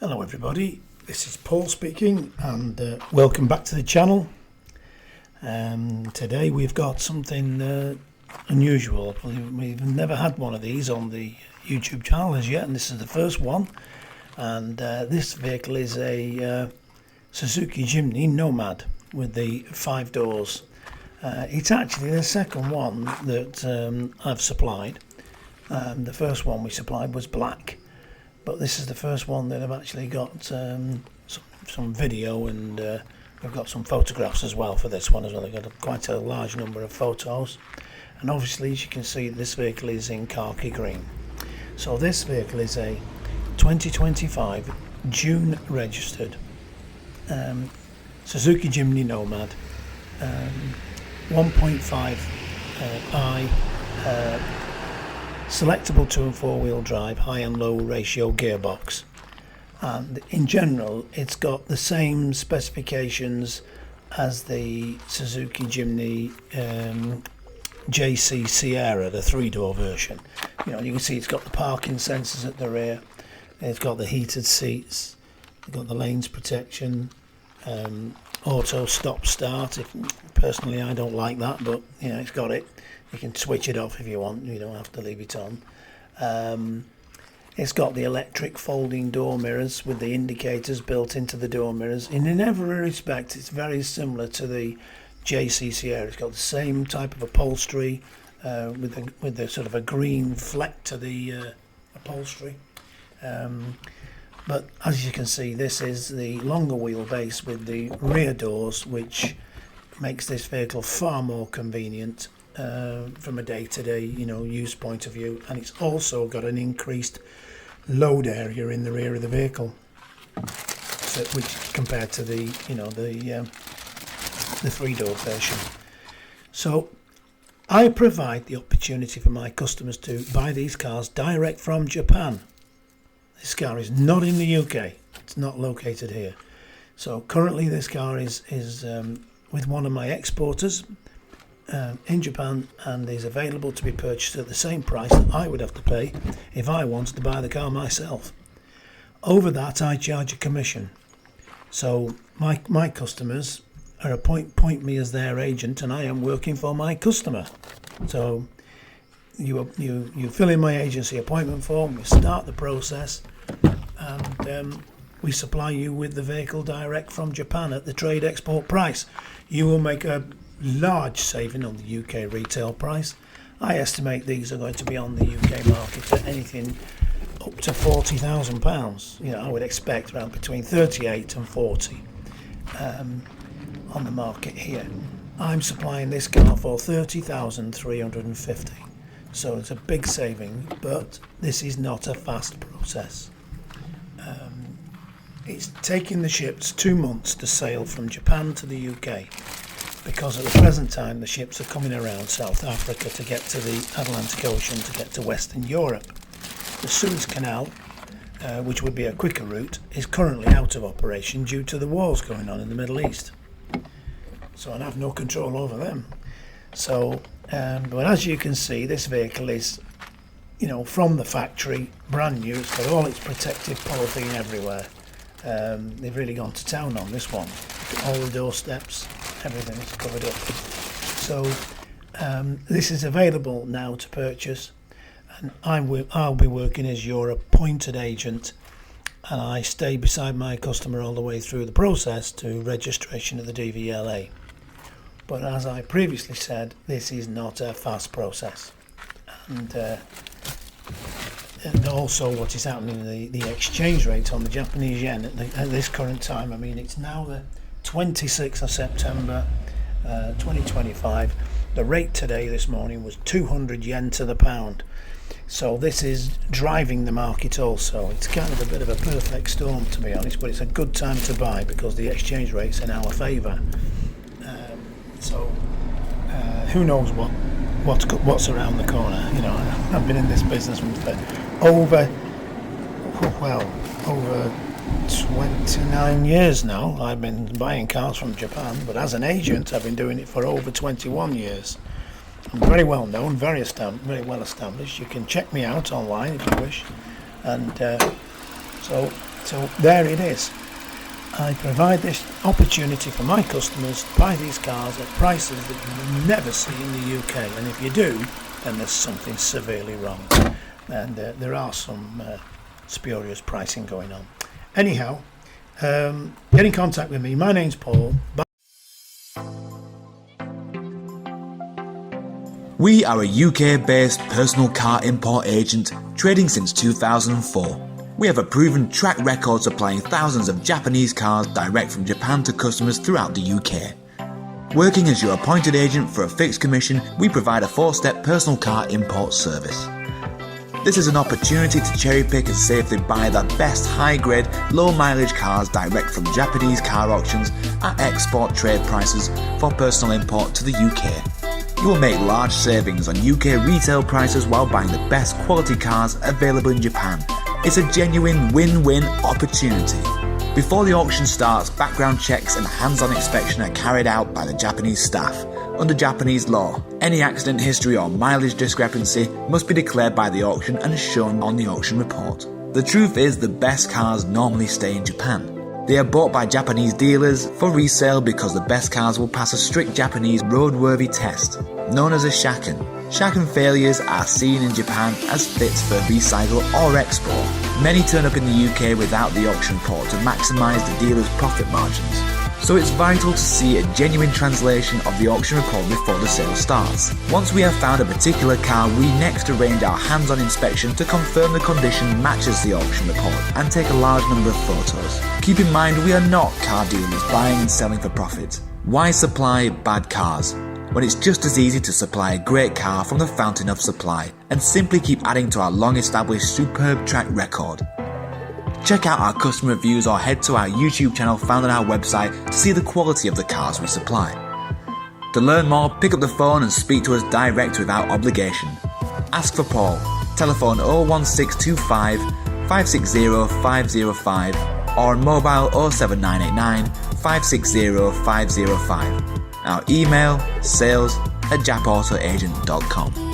Hello everybody, this is Paul speaking and welcome back to the channel. Today we've got something unusual. We've never had one of these on the YouTube channel as yet, and this is the first one. And this vehicle is a Suzuki Jimny Nomad with the 5 doors. It's actually the second one that I've supplied. The first one we supplied was black, but this is the first one that I've actually got some video, and we've got some photographs as well for this one as well. I've got quite a large number of photos, and obviously as you can see this vehicle is in khaki green. So this vehicle is a 2025 June registered Suzuki Jimny Nomad, 1.5i selectable 2 and 4 wheel drive, high and low ratio gearbox, and in general it's got the same specifications as the Suzuki Jimny JC Sierra, the 3-door version. You can see it's got the parking sensors at the rear, it's got the heated seats, it's got the lanes protection, auto stop start. Personally I don't like that, but it's got it. You can switch it off if you want, you don't have to leave it on. It's got the electric folding door mirrors with the indicators built into the door mirrors. In every respect it's very similar to the JC Sierra. It's got the same type of upholstery with the sort of a green fleck to the upholstery. But as you can see, this is the longer wheelbase with the rear doors, which makes this vehicle far more convenient from a day-to-day use point of view, and it's also got an increased load area in the rear of the vehicle, so, which compared to the the 3-door version. So I provide the opportunity for my customers to buy these cars direct from Japan. This car is not in the UK, it's not located here. So currently this car is with one of my exporters in Japan, and is available to be purchased at the same price that I would have to pay if I wanted to buy the car myself. Over that I charge a commission. So my customers are appoint me as their agent, and I am working for my customer. So you fill in my agency appointment form, we start the process, and we supply you with the vehicle direct from Japan at the trade export price. You will make a large saving on the UK retail price. I estimate these are going to be on the UK market at anything up to £40,000. I would expect around between 38 and 40 on the market here. I'm supplying this car for 30,350. So it's a big saving, but this is not a fast process. It's taking the ships 2 months to sail from Japan to the UK, because at the present time the ships are coming around South Africa to get to the Atlantic Ocean, to get to Western Europe. The Suez Canal, which would be a quicker route, is currently out of operation due to the wars going on in the Middle East. So I have no control over them. So, but as you can see, this vehicle is, from the factory, brand new. It's got all its protective polythene everywhere. They've really gone to town on this one. All the door steps, everything is covered up. So this is available now to purchase, and I'll be working as your appointed agent, and I stay beside my customer all the way through the process to registration of the DVLA. But as I previously said, this is not a fast process, and also what is happening, the exchange rate on the Japanese yen at this current time. I mean, it's now the 26th of September 2025. The rate today, this morning, was 200 yen to the pound. So this is driving the market also. It's kind of a bit of a perfect storm, to be honest, but it's a good time to buy because the exchange rate's in our favour. Who knows what's around the corner. I've been in this business for over 29 years now. I've been buying cars from Japan, but as an agent I've been doing it for over 21 years. I'm very well known, very well established. You can check me out online if you wish, and so So there it is. I provide this opportunity for my customers to buy these cars at prices that you will never see in the UK, and if you do, then there's something severely wrong, and there are some spurious pricing going on. Anyhow, get in contact with me. My name's Paul. We are a UK-based personal car import agent trading since 2004. We have a proven track record supplying thousands of Japanese cars direct from Japan to customers throughout the UK. Working as your appointed agent for a fixed commission, we provide a 4-step personal car import service. This is an opportunity to cherry pick and safely buy the best high-grade, low-mileage cars direct from Japanese car auctions at export trade prices for personal import to the UK. You will make large savings on UK retail prices while buying the best quality cars available in Japan. It's a genuine win-win opportunity. Before the auction starts, background checks and hands-on inspection are carried out by the Japanese staff. Under Japanese law, any accident history or mileage discrepancy must be declared by the auction and shown on the auction report. The truth is, the best cars normally stay in Japan. They are bought by Japanese dealers for resale because the best cars will pass a strict Japanese roadworthy test, known as a shaken. Shaken failures are seen in Japan as fits for recycle or export. Many turn up in the UK without the auction report to maximise the dealer's profit margins. So it's vital to see a genuine translation of the auction report before the sale starts. Once we have found a particular car, we next arrange our hands-on inspection to confirm the condition matches the auction report and take a large number of photos. Keep in mind, we are not car dealers buying and selling for profit. Why supply bad cars when it's just as easy to supply a great car from the fountain of supply and simply keep adding to our long-established superb track record? Check out our customer reviews or head to our YouTube channel found on our website to see the quality of the cars we supply. To learn more, pick up the phone and speak to us direct without obligation. Ask for Paul. Telephone 01625 560 505 or on mobile 07989 560 505. Our email sales@Jap-Auto-Agent.com.